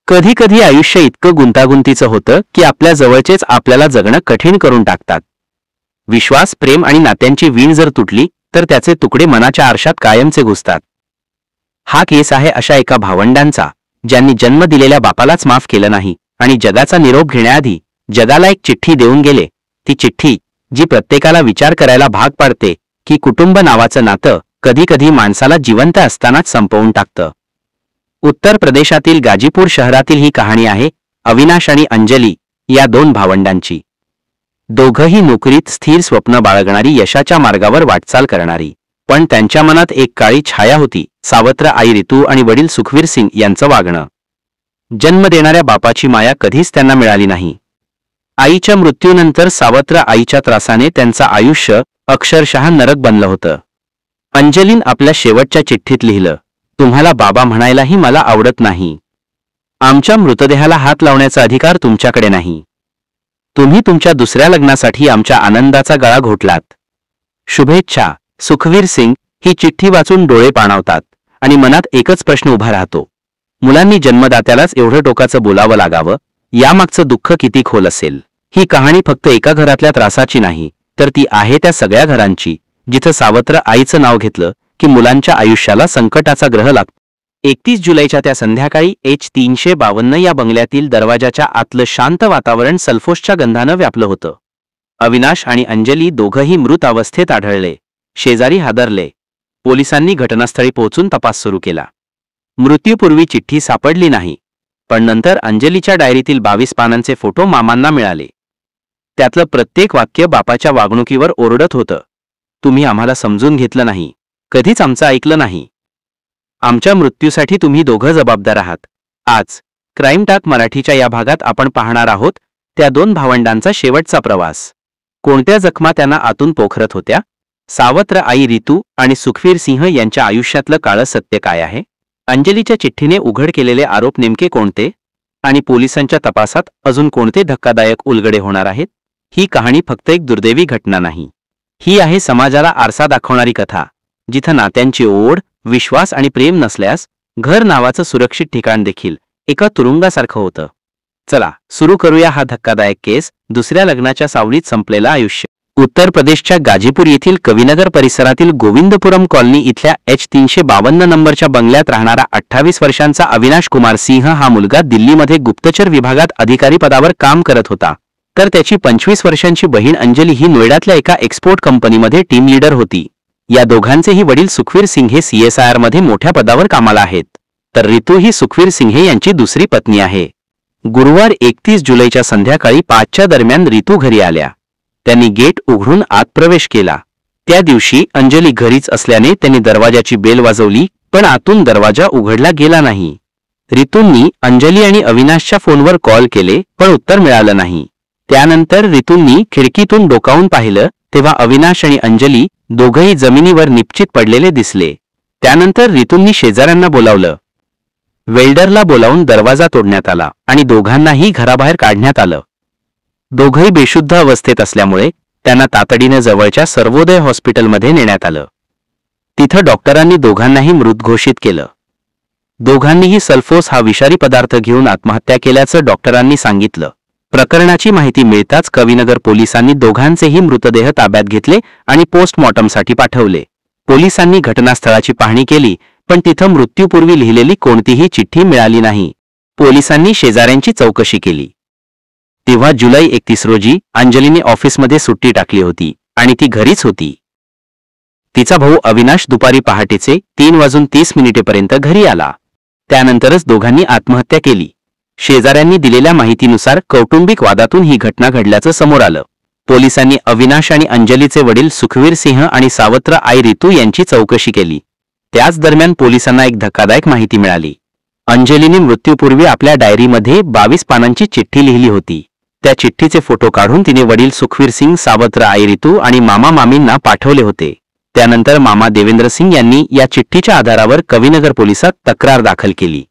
कधी कधी आयुष्य इतकं गुंतागुंतीचं होतं की आपल्या जवळचेच आपल्याला जगणं कठीण करून टाकतात. विश्वास, प्रेम आणि नात्यांची वीण जर तुटली तर त्याचे तुकडे मनाच्या आरशात कायमचे घुसतात. हा केस आहे अशा एका भावंडांचा ज्यांनी जन्म दिलेल्या बापालाच माफ केलं नाही आणि जगाचा निरोप घेण्याआधी जगाला एक चिठ्ठी देऊन गेले. ती चिठ्ठी जी प्रत्येकाला विचार करायला भाग पाडते की कुटुंब नावाचं नातं कधी कधी माणसाला जिवंत असतानाच संपवून टाकतं. उत्तर प्रदेशातील गाजीपूर शहरातील ही कहाणी आहे अविनाश आणि अंजली या दोन भावंडांची. दोघंही नोकरीत स्थिर स्वप्न बाळगणारी, यशाच्या मार्गावर वाटचाल करणारी. पण त्यांच्या मनात एक काळी छाया होती, सावत्र आई रितू आणि वडील सुखवीर सिंग यांचं वागणं. जन्म देणाऱ्या बापाची माया कधीच त्यांना मिळाली नाही. आईच्या मृत्यूनंतर सावत्र आईच्या त्रासाने त्यांचं आयुष्य अक्षरशः नरक बनलं होतं. अंजलीन आपल्या शेवटच्या चिठ्ठीत लिहिलं, तुम्हाला बाबा म्हणायलाही मला आवडत नाही. आमच्या मृतदेहाला हात लावण्याचा अधिकार तुमच्याकडे नाही. तुम्ही तुमच्या दुसऱ्या लग्नासाठी आमच्या आनंदाचा गळा घोटलात. शुभेच्छा. सुखवीर सिंग ही चिठ्ठी वाचून डोळे पाणावतात आणि मनात एकच प्रश्न उभा राहतो, मुलांनी जन्मदात्यालाच एवढं टोकाचं बोलावं लागावं, यामागचं दुःख किती खोल असेल. ही कहाणी फक्त एका घरातल्या त्रासाची नाही, तर ती आहे त्या सगळ्या घरांची जिथं सावत्र आईचं नाव घेतलं की मुलांच्या आयुष्याला संकटाचा ग्रह लागतो. 31 जुलैच्या त्या संध्याकाळी H352 या बंगल्यातील दरवाजाच्या आतलं शांत वातावरण सल्फोसच्या गंधानं व्यापलं होतं. अविनाश आणि अंजली दोघंही मृत अवस्थेत आढळले. शेजारी हादरले. पोलिसांनी घटनास्थळी पोहोचून तपास सुरू केला. मृत्यूपूर्वी चिठ्ठी सापडली नाही, पण नंतर अंजलीच्या डायरीतील 22 पानांचे फोटो मामांना मिळाले. त्यातलं प्रत्येक वाक्य बापाच्या वागणुकीवर ओरडत होतं. तुम्ही आम्हाला समजून घेतलं नाही, कधीच आमचं ऐकलं नाही. आमच्या मृत्यूसाठी तुम्ही दोघं जबाबदार आहात. आज क्राईम टाक मराठीच्या या भागात आपण पाहणार आहोत त्या दोन भावंडांचा शेवटचा प्रवास. कोणत्या जखमा त्यांना आतून पोखरत होत्या. सावत्र आई रितू आणि सुखवीर सिंह यांच्या आयुष्यातलं काळं सत्य काय आहे. अंजलीच्या चिठ्ठीने उघड केलेले आरोप नेमके कोणते आणि पोलिसांच्या तपासात अजून कोणते धक्कादायक उलगडे होणार आहेत. ही कहाणी फक्त एक दुर्दैवी घटना नाही, ही आहे समाजाला आरसा दाखवणारी कथा, जिथं नात्यांची ओढ, विश्वास आणि प्रेम नसल्यास घर नावाचं सुरक्षित ठिकाण देखील एका तुरुंगासारखं होतं. चला सुरू करूया हा धक्कादायक केस. दुसऱ्या लग्नाच्या सावलीत संपलेलं आयुष्य. उत्तर प्रदेशच्या गाजीपूर येथील कविनगर परिसरातील गोविंदपुरम कॉलनी इथल्या H352 नंबरच्या बंगल्यात राहणारा 28 वर्षांचा अविनाश कुमार सिंह हा मुलगा दिल्लीमध्ये गुप्तचर विभागात अधिकारी पदावर काम करत होता, तर त्याची 25 वर्षांची बहीण अंजली ही नोएडातल्या एका एक्सपोर्ट कंपनीमध्ये टीम लीडर होती. या दोघांचेही वडील सुखवीर सिंह हे CSIR मध्ये मोठ्या पदावर कामाला आहेत, तर रितू ही सुखवीर सिंह यांची दुसरी पत्नी आहे. गुरुवार 31 जुलैच्या संध्याकाळी 5च्या दरम्यान रितू घरी आल्या. त्यांनी गेट उघडून आत प्रवेश केला. त्या दिवशी अंजली घरीच असल्याने त्यांनी दरवाजाची बेल वाजवली, पण आतून दरवाजा उघडला गेला नाही. रितूंनी अंजली आणि अविनाशच्या फोनवर कॉल केले, पण उत्तर मिळालं नाही. त्यानंतर रितूंनी खिडकीतून डोकावून पाहिलं तेव्हा अविनाश आणि अंजली दोघंही जमिनीवर निपचित पडलेले दिसले. त्यानंतर रितूंनी शेजाऱ्यांना बोलावलं. वेल्डरला बोलावून दरवाजा तोडण्यात आला आणि दोघांनाही घराबाहेर काढण्यात आलं. दोघंही बेशुद्ध अवस्थेत असल्यामुळे त्यांना तातडीने जवळच्या सर्वोदय हॉस्पिटलमध्ये नेण्यात आलं. तिथं डॉक्टरांनी दोघांनाही मृत घोषित केलं. दोघांनीही सल्फोस हा विषारी पदार्थ घेऊन आत्महत्या केल्याचं डॉक्टरांनी सांगितलं. प्रकरणाची माहिती मिळताच कविनगर पोलिसांनी दोघांचेही मृतदेह ताब्यात घेतले आणि पोस्टमॉर्टमसाठी पाठवले. पोलिसांनी घटनास्थळाची पाहणी केली, पण तिथं मृत्यूपूर्वी लिहिलेली कोणतीही चिठ्ठी मिळाली नाही. पोलिसांनी शेजाऱ्यांची चौकशी केली. तेव्हा जुलै 31 रोजी अंजलीने ऑफिसमध्ये सुट्टी टाकली होती आणि ती घरीच होती. तिचा भाऊ अविनाश दुपारी पहाटेचे 3:30 घरी आला. त्यानंतरच दोघांनी आत्महत्या केली. शेजाऱ्यांनी दिलेल्या माहितीनुसार कौटुंबिक वादातून ही घटना घडल्याचं समोर आलं. पोलिसांनी अविनाश आणि अंजलीचे वडील सुखवीर सिंह आणि सावत्र आई रितू यांची चौकशी केली. त्याच दरम्यान पोलिसांना एक धक्कादायक माहिती मिळाली. अंजलीने मृत्यूपूर्वी आपल्या डायरीमध्ये 22 पानांची चिठ्ठी लिहिली होती. त्या चिठ्ठीचे फोटो काढून तिने वडील सुखवीर सिंग, सावत्र आई रितू आणि मामा मामींना पाठवले होते. त्यानंतर मामा देवेंद्र सिंग यांनी या चिठ्ठीच्या आधारावर कविनगर पोलिसात तक्रार दाखल केली.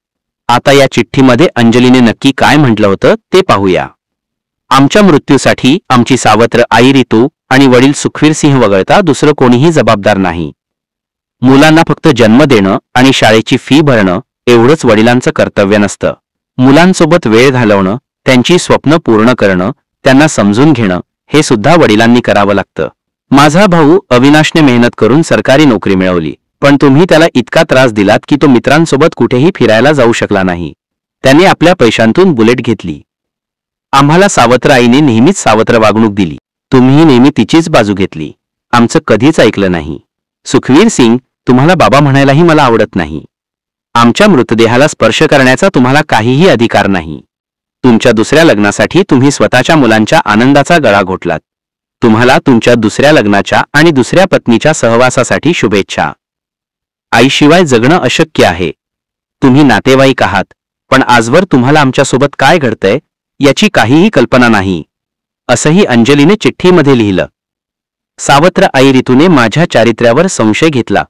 आता या चिठ्ठीमध्ये अंजलीने नक्की काय म्हटलं होतं ते पाहूया. आमच्या मृत्यूसाठी आमची सावत्र आई रितू आणि वडील सुखवीर सिंह वगळता दुसरं कोणीही जबाबदार नाही. मुलांना फक्त जन्म देणं आणि शाळेची फी भरणं एवढंच वडिलांचं कर्तव्य नसतं. मुलांसोबत वेळ घालवणं, त्यांची स्वप्न पूर्ण करणं, त्यांना समजून घेणं हे सुद्धा वडिलांनी करावं लागतं. माझा भाऊ अविनाशने मेहनत करून सरकारी नोकरी मिळवली, पण तुम्ही त्याला इतका त्रास दिलात की तो मित्रांसोबत कुठेही फिरायला जाऊ शकला नाही. त्याने आपल्या पैशांतून बुलेट घेतली. आम्हाला सावत्र आईने नेहमीच सावत्र वागणूक दिली. तुम्ही नेहमी तिचीच बाजू घेतली. आमचं कधीच ऐकलं नाही. सुखवीर सिंग, तुम्हाला बाबा म्हणायलाही मला आवडत नाही. आमच्या मृतदेहाला स्पर्श करण्याचा तुम्हाला काहीही अधिकार नाही. तुमच्या दुसऱ्या लग्नासाठी तुम्ही स्वतःच्या मुलांच्या आनंदाचा गळा घोटलात. तुम्हाला तुमच्या दुसऱ्या लग्नाच्या आणि दुसऱ्या पत्नीच्या सहवासासाठी शुभेच्छा. आईशिवाय जगणं अशक्य आहे. तुम्ही नातेवाईक आहात, पण आजवर तुम्हाला आमच्यासोबत काय घडतंय याची काहीही कल्पना नाही, असंही अंजलीने चिठ्ठीमध्ये लिहिलं. सावत्र आई रितूने माझ्या चारित्र्यावर संशय घेतला,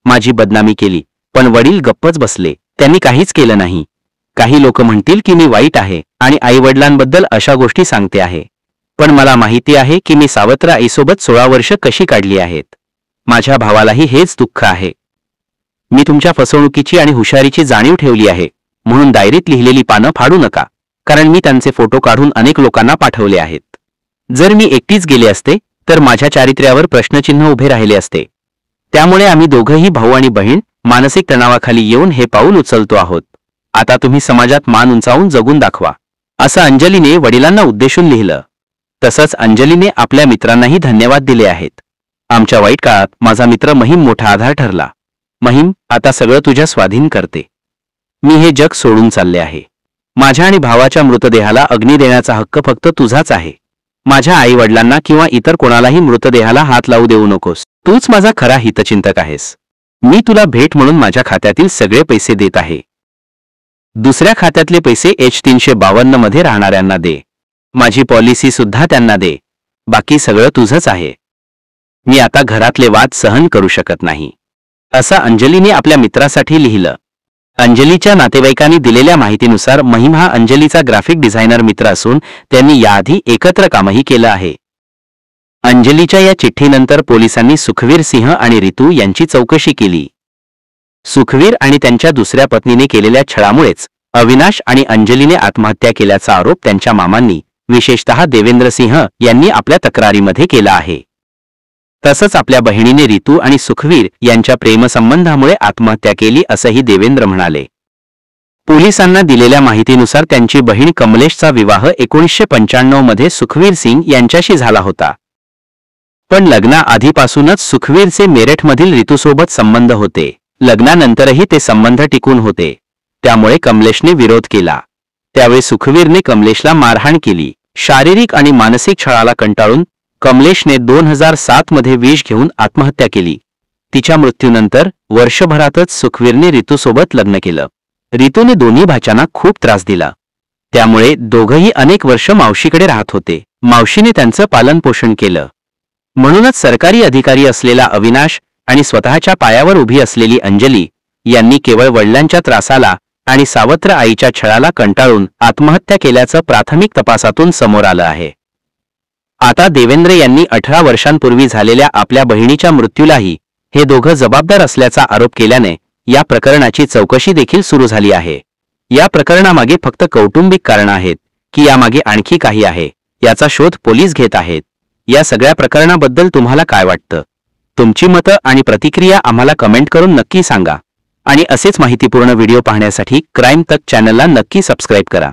माझी बदनामी केली, पण वडील गप्पच बसले. त्यांनी काहीच केलं नाही. काही लोक म्हणतील की मी वाईट आहे आणि आईवडिलांबद्दल अशा गोष्टी सांगते आहे, पण मला माहिती आहे की मी सावत्र आईसोबत 16 वर्ष कशी काढली आहेत. माझ्या भावालाही हेच दुःख आहे. मी तुमच्या फसवणुकीची आणि हुशारीची जाणीव ठेवली आहे, म्हणून डायरीत लिहिलेली पानं फाडू नका, कारण मी त्यांचे फोटो काढून अनेक लोकांना पाठवले आहेत. जर मी एकटीच गेले असते तर माझ्या चारित्र्यावर प्रश्नचिन्ह उभे राहिले असते. त्यामुळे आम्ही दोघंही भाऊ आणि बहीण मानसिक तणावाखाली येऊन हे पाऊल उचलतो आहोत. आता तुम्ही समाजात मान उंचावून जगून दाखवा, असं अंजलीने वडिलांना उद्देशून लिहिलं. तसंच अंजलीने आपल्या मित्रांनाही धन्यवाद दिले आहेत. आमच्या वाईट काळात माझा मित्र महिम मोठा आधार ठरला. महिम, आता सगळं तुझ्या स्वाधीन करते. मी हे जग सोडून चालले आहे. माझ्या आणि भावाच्या मृतदेहाला अग्नी देण्याचा हक्क फक्त तुझाच आहे. माझ्या आईवडिलांना किंवा इतर कोणालाही मृतदेहाला हात लावू देऊ नकोस. तूच माझा खरा हितचिंतक आहेस. मी तुला भेट म्हणून माझ्या खात्यातील सगळे पैसे देत आहे. दुसऱ्या खात्यातले पैसे H352 मध्ये राहणाऱ्यांना दे. माझी पॉलिसी सुद्धा त्यांना दे. बाकी सगळं तुझंच आहे. मी आता घरातले वाद सहन करू शकत नाही, असं अंजलीने आपल्या मित्रासाठी लिहिलं. अंजलीच्या नातेवाईकांनी दिलेल्या माहितीनुसार महिम हा अंजलीचा ग्राफिक डिझायनर मित्र असून त्यांनी याआधी एकत्र कामही केलं आहे. अंजलीच्या या चिठ्ठीनंतर पोलिसांनी सुखवीर सिंह आणि रितू यांची चौकशी केली. सुखवीर आणि त्यांच्या दुसऱ्या पत्नीने केलेल्या छळामुळेच अविनाश आणि अंजलीने आत्महत्या केल्याचा आरोप त्यांच्या मामांनी, विशेषतः देवेंद्र सिंह यांनी आपल्या तक्रारीमध्ये केला आहे. तसंच आपल्या बहिणीने रितू आणि सुखवीर यांच्या प्रेमसंबंधामुळे आत्महत्या केली असंही देवेंद्र म्हणाले. पोलिसांना दिलेल्या माहितीनुसार त्यांची बहीण कमलेशचा विवाह 1995 मध्ये सुखवीर सिंग यांच्याशी झाला होता. पण लग्नाआधीपासूनच सुखवीरचे मेरठमधील रितूसोबत संबंध होते. लग्नानंतरही ते संबंध टिकून होते. त्यामुळे कमलेशने विरोध केला. त्यावेळी सुखवीरने कमलेशला मारहाण केली. शारीरिक आणि मानसिक छळाला कंटाळून कमलेशने 2007 मध्ये विष घेऊन आत्महत्या केली. तिच्या मृत्यूनंतर वर्षभरातच सुखवीरने रितूसोबत लग्न केलं. रितूने दोन्ही भाच्यांना खूप त्रास दिला. त्यामुळे दोघंही अनेक वर्ष मावशीकडे राहत होते. मावशीने त्यांचं पालनपोषण केलं. म्हणूनच सरकारी अधिकारी असलेला अविनाश आणि स्वतःच्या पायावर उभी असलेली अंजली यांनी केवळ वडिलांच्या त्रासाला आणि सावत्र आईच्या छळाला कंटाळून आत्महत्या केल्याचं प्राथमिक तपासातून समोर आलं आहे. आता देवेंद्र यांनी 18 वर्षांपूर्वी झालेल्या आपल्या बहिणीच्या मृत्यूलाही हे दोघं जबाबदार असल्याचा आरोप केल्याने या प्रकरणाची चौकशी देखील सुरू झाली आहे. या प्रकरणामागे फक्त कौटुंबिक कारणं आहेत की यामागे आणखी काही आहे याचा शोध पोलीस घेत आहेत. या सगळ्या प्रकरणाबद्दल तुम्हाला काय वाटतं? तुमची मतं आणि प्रतिक्रिया आम्हाला कमेंट करून नक्की सांगा. आणि असेच माहितीपूर्ण व्हिडिओ पाहण्यासाठी क्राईम तक चॅनलला नक्की सबस्क्राईब करा.